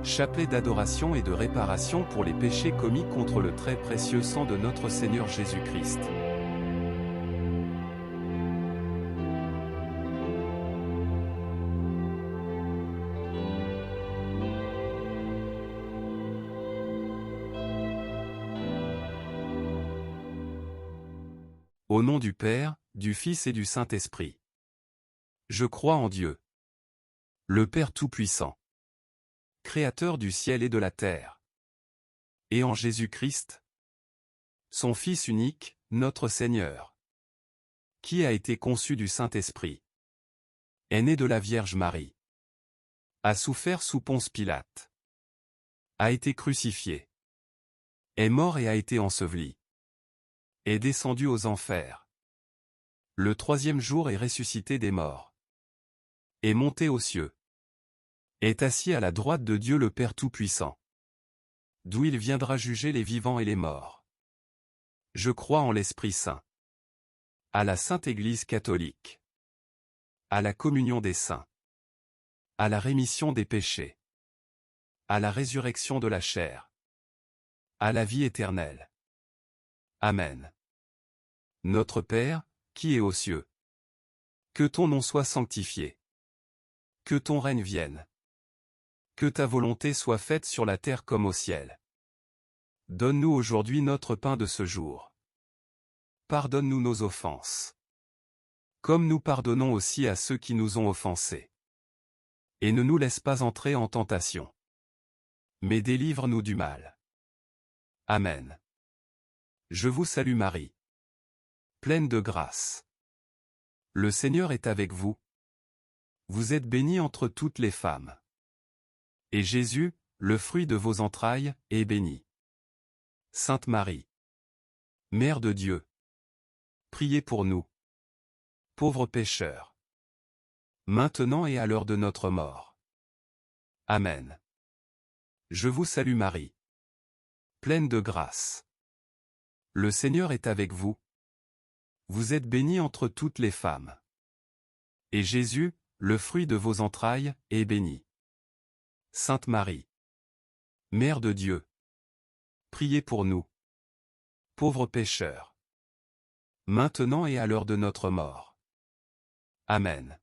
Chapelet d'adoration et de réparation pour les péchés commis contre le très précieux sang de notre Seigneur Jésus-Christ. Au nom du Père, du Fils et du Saint-Esprit. Je crois en Dieu, le Père Tout-Puissant, Créateur du ciel et de la terre, et en Jésus-Christ, son Fils unique, notre Seigneur, qui a été conçu du Saint-Esprit, est né de la Vierge Marie, a souffert sous Ponce Pilate, a été crucifié, est mort et a été enseveli, est descendu aux enfers. Le troisième jour est ressuscité des morts, est monté aux cieux, est assis à la droite de Dieu le Père Tout-Puissant, d'où il viendra juger les vivants et les morts. Je crois en l'Esprit Saint, à la Sainte Église catholique, à la communion des saints, à la rémission des péchés, à la résurrection de la chair, à la vie éternelle. Amen. Notre Père, qui es aux cieux, que ton nom soit sanctifié, que ton règne vienne, que ta volonté soit faite sur la terre comme au ciel. Donne-nous aujourd'hui notre pain de ce jour. Pardonne-nous nos offenses, comme nous pardonnons aussi à ceux qui nous ont offensés. Et ne nous laisse pas entrer en tentation, mais délivre-nous du mal. Amen. Je vous salue Marie, pleine de grâce. Le Seigneur est avec vous. Vous êtes bénie entre toutes les femmes. Et Jésus, le fruit de vos entrailles, est béni. Sainte Marie, Mère de Dieu, priez pour nous, pauvres pécheurs, maintenant et à l'heure de notre mort. Amen. Je vous salue Marie, pleine de grâce. Le Seigneur est avec vous. Vous êtes bénie entre toutes les femmes. Et Jésus, le fruit de vos entrailles, est béni. Sainte Marie, Mère de Dieu, priez pour nous, pauvres pécheurs, maintenant et à l'heure de notre mort. Amen.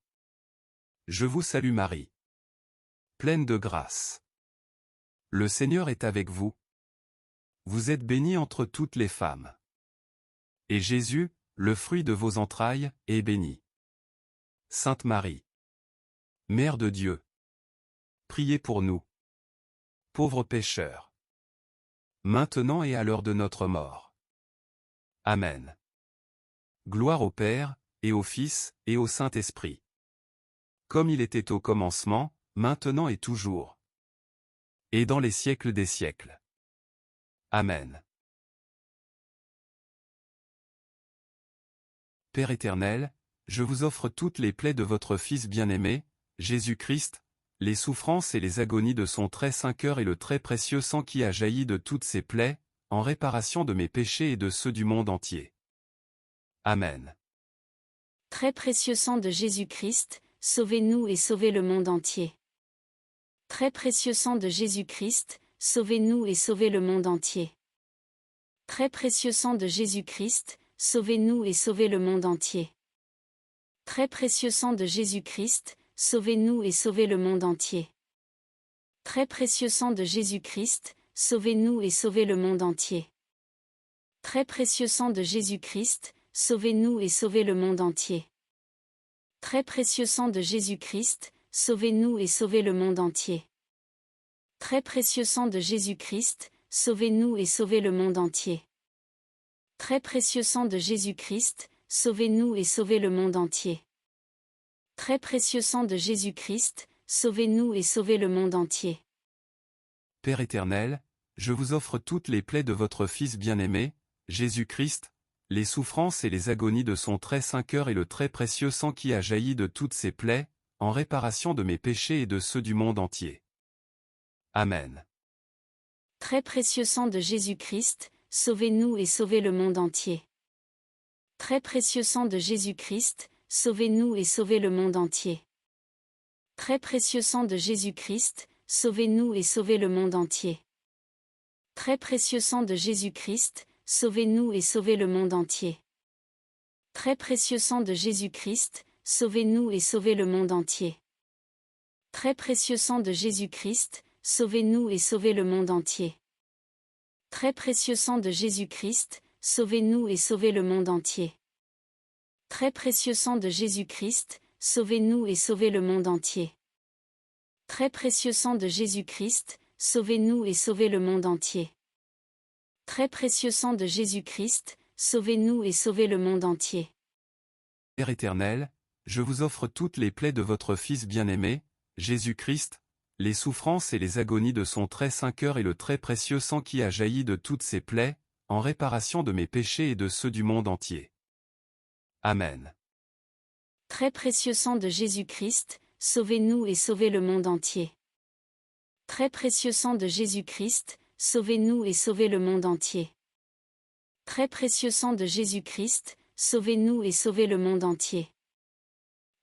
Je vous salue Marie, pleine de grâce. Le Seigneur est avec vous. Vous êtes bénie entre toutes les femmes. Et Jésus, le fruit de vos entrailles, est béni. Sainte Marie, Mère de Dieu, priez pour nous, pauvres pécheurs, maintenant et à l'heure de notre mort. Amen. Gloire au Père, et au Fils, et au Saint-Esprit. Comme il était au commencement, maintenant et toujours. Et dans les siècles des siècles. Amen. Père éternel, je vous offre toutes les plaies de votre Fils bien-aimé, Jésus-Christ, les souffrances et les agonies de son très saint cœur et le très précieux sang qui a jailli de toutes ces plaies, en réparation de mes péchés et de ceux du monde entier. Amen. Très précieux sang de Jésus-Christ, sauvez-nous et sauvez le monde entier. Très précieux sang de Jésus-Christ, sauvez-nous et sauvez le monde entier. Très précieux sang de Jésus-Christ, sauvez-nous et sauvez le monde entier. Très précieux sang de Jésus-Christ, sauvez-nous et sauvez le monde entier. Très précieux sang de Jésus-Christ, sauvez-nous et sauvez le monde entier. Très précieux sang de Jésus-Christ, sauvez-nous et sauvez le monde entier. Très précieux sang de Jésus-Christ, sauvez-nous et sauvez le monde entier. Très précieux sang de Jésus-Christ, sauvez-nous et sauvez le monde entier. Très précieux sang de Jésus-Christ, sauvez-nous et sauvez le monde entier. Très précieux sang de Jésus-Christ, sauvez-nous et sauvez le monde entier. Père éternel, je vous offre toutes les plaies de votre Fils bien-aimé, Jésus-Christ, les souffrances et les agonies de son très saint cœur et le très précieux sang qui a jailli de toutes ces plaies, en réparation de mes péchés et de ceux du monde entier. Amen. Très précieux sang de Jésus-Christ, sauvez-nous et sauvez le monde entier. Très précieux sang de Jésus-Christ, sauvez-nous et sauvez le monde entier. Très précieux sang de Jésus-Christ, sauvez-nous et sauvez le monde entier. Très précieux sang de Jésus-Christ, sauvez-nous et sauvez le monde entier. Très précieux sang de Jésus-Christ, sauvez-nous et sauvez le monde entier. Très précieux sang de Jésus-Christ, sauvez-nous et sauvez le monde entier. Très précieux sang de Jésus-Christ, sauvez-nous et sauvez le monde entier. Très précieux sang de Jésus-Christ, sauvez-nous et sauvez le monde entier. Très précieux sang de Jésus-Christ, sauvez-nous et sauvez le monde entier. Très précieux sang de Jésus-Christ, sauvez-nous et sauvez le monde entier. Père éternel, je vous offre toutes les plaies de votre Fils bien-aimé, Jésus-Christ, les souffrances et les agonies de son très saint cœur et le très précieux sang qui a jailli de toutes ces plaies, en réparation de mes péchés et de ceux du monde entier. Amen. Très précieux sang de Jésus-Christ, sauvez-nous et sauvez le monde entier. Très précieux sang de Jésus-Christ, sauvez-nous et sauvez le monde entier. Très précieux sang de Jésus-Christ, sauvez-nous et sauvez le monde entier.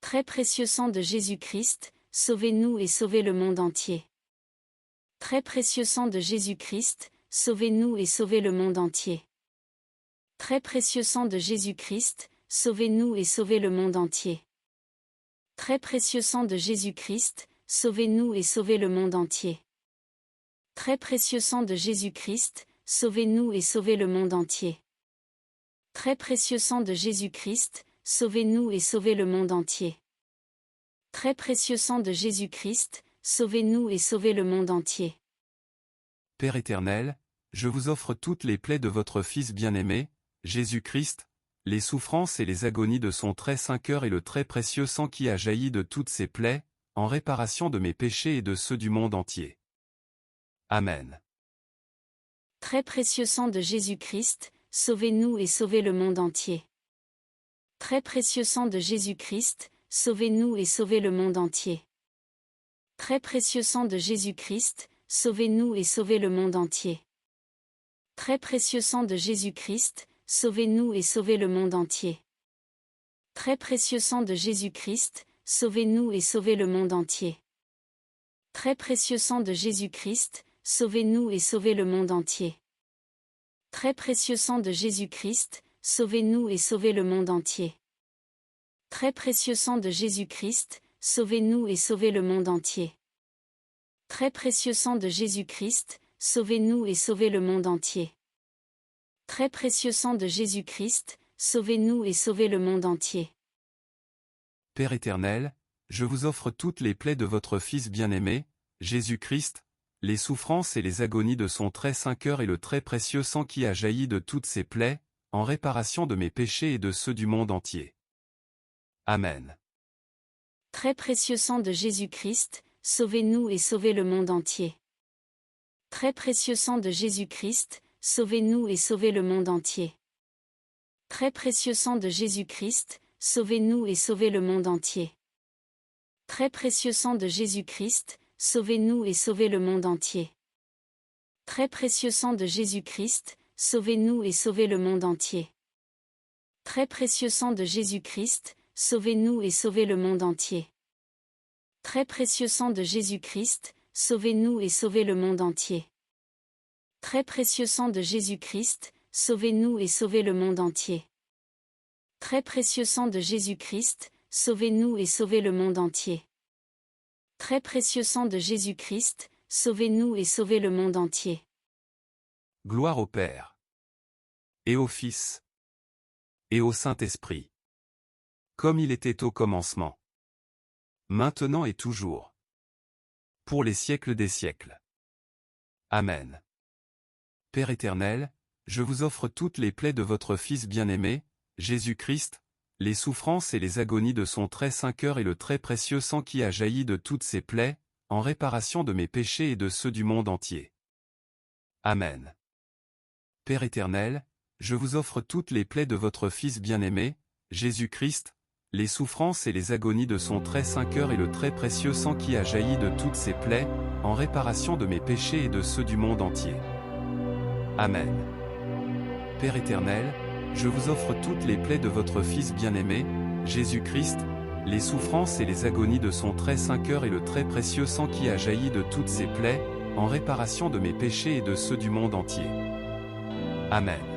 Très précieux sang de Jésus-Christ, sauvez-nous et sauvez le monde entier. Très précieux sang de Jésus-Christ, sauvez-nous et sauvez le monde entier. Très précieux sang de Jésus-Christ, sauvez-nous et sauvez le monde entier. Très précieux sang de Jésus-Christ, sauvez-nous et sauvez le monde entier. Très précieux sang de Jésus-Christ, sauvez-nous et sauvez le monde entier. Très précieux sang de Jésus-Christ, sauvez-nous et sauvez le monde entier. Très précieux sang de Jésus-Christ, sauvez-nous et sauvez le monde entier. Père éternel, je vous offre toutes les plaies de votre Fils bien-aimé, Jésus-Christ, les souffrances et les agonies de son très saint cœur et le très précieux sang qui a jailli de toutes ces plaies, en réparation de mes péchés et de ceux du monde entier. Amen. Très précieux sang de Jésus-Christ, sauvez-nous et sauvez le monde entier. Très précieux sang de Jésus-Christ, sauvez-nous et sauvez le monde entier. Très précieux sang de Jésus-Christ, sauvez-nous et sauvez le monde entier. Très précieux sang de Jésus-Christ, sauvez-nous et sauvez le monde entier. Très précieux sang de Jésus-Christ, sauvez-nous et sauvez le monde entier. Très précieux sang de Jésus-Christ, sauvez-nous et sauvez le monde entier. Très précieux sang de Jésus-Christ, sauvez-nous et sauvez le monde entier. Très précieux sang de Jésus-Christ, sauvez-nous et sauvez le monde entier. Très précieux sang de Jésus-Christ, sauvez-nous et sauvez le monde entier. Très précieux sang de Jésus-Christ, sauvez-nous et sauvez le monde entier. Père éternel, je vous offre toutes les plaies de votre Fils bien-aimé, Jésus-Christ, les souffrances et les agonies de son très saint cœur et le très précieux sang qui a jailli de toutes ces plaies, en réparation de mes péchés et de ceux du monde entier. Amen. Très précieux sang de Jésus-Christ, sauvez-nous et sauvez le monde entier. Très précieux sang de Jésus-Christ, sauvez-nous et sauvez le monde entier. Très précieux sang de Jésus-Christ, sauvez-nous et sauvez le monde entier. Très précieux sang de Jésus-Christ, sauvez-nous et sauvez le monde entier. Très précieux sang de Jésus-Christ, sauvez-nous et sauvez le monde entier. Très précieux sang de Jésus-Christ, sauvez-nous et sauvez le monde entier. Très précieux sang de Jésus-Christ, sauvez-nous et sauvez le monde entier. Très précieux sang de Jésus-Christ, sauvez-nous et sauvez le monde entier. Très précieux sang de Jésus-Christ, sauvez-nous et sauvez le monde entier. Très précieux sang de Jésus-Christ, sauvez-nous et sauvez le monde entier. Gloire au Père, et au Fils, et au Saint-Esprit, comme il était au commencement, maintenant et toujours, pour les siècles des siècles. Amen. Père éternel, je vous offre toutes les plaies de votre Fils bien-aimé, Jésus-Christ, les souffrances et les agonies de son très saint cœur et le très précieux sang qui a jailli de toutes ces plaies, en réparation de mes péchés et de ceux du monde entier. Amen. Père éternel, je vous offre toutes les plaies de votre Fils bien-aimé, Jésus-Christ, les souffrances et les agonies de son très saint cœur et le très précieux sang qui a jailli de toutes ces plaies, en réparation de mes péchés et de ceux du monde entier. Amen. Père éternel, je vous offre toutes les plaies de votre Fils bien-aimé, Jésus-Christ, les souffrances et les agonies de son très saint cœur et le très précieux sang qui a jailli de toutes ses plaies, en réparation de mes péchés et de ceux du monde entier. Amen.